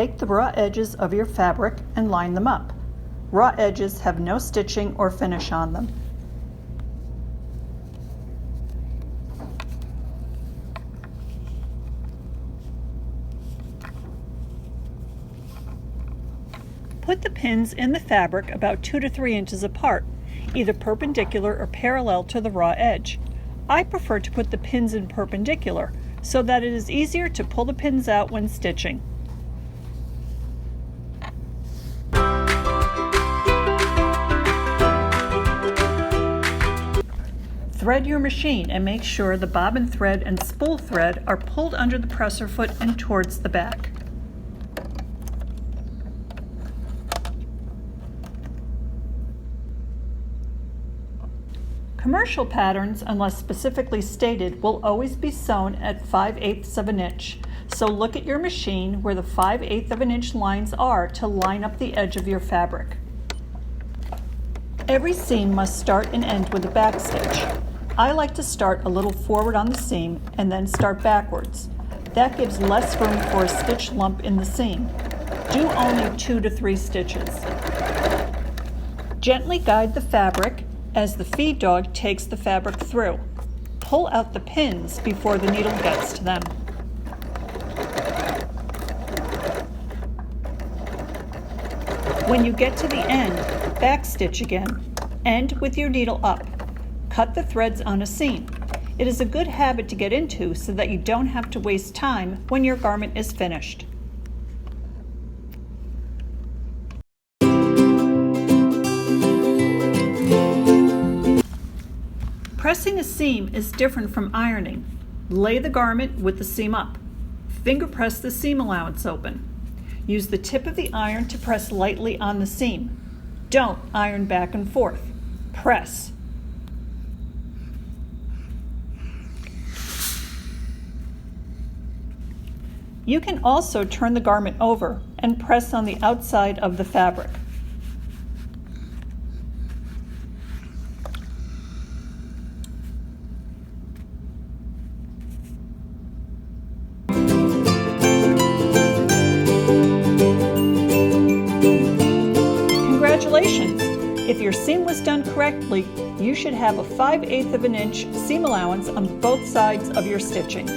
Take the raw edges of your fabric and line them up. Raw edges have no stitching or finish on them. Put the pins in the fabric about 2 to 3 inches apart, either perpendicular or parallel to the raw edge. I prefer to put the pins in perpendicular so that it is easier to pull the pins out when stitching. Thread your machine and make sure the bobbin thread and spool thread are pulled under the presser foot and towards the back. Commercial patterns, unless specifically stated, will always be sewn at 5/8 of an inch, so look at your machine where the 5/8 of an inch lines are to line up the edge of your fabric. Every seam must start and end with a back stitch. I like to start a little forward on the seam and then start backwards. That gives less room for a stitch lump in the seam. Do only 2 to 3 stitches. Gently guide the fabric as the feed dog takes the fabric through. Pull out the pins before the needle gets to them. When you get to the end, backstitch again. End with your needle up. Cut the threads on a seam. It is a good habit to get into so that you don't have to waste time when your garment is finished. Pressing a seam is different from ironing. Lay the garment with the seam up. Finger press the seam allowance open. Use the tip of the iron to press lightly on the seam. Don't iron back and forth. Press. You can also turn the garment over and press on the outside of the fabric. Congratulations! If your seam was done correctly, you should have a 5/8 of an inch seam allowance on both sides of your stitching.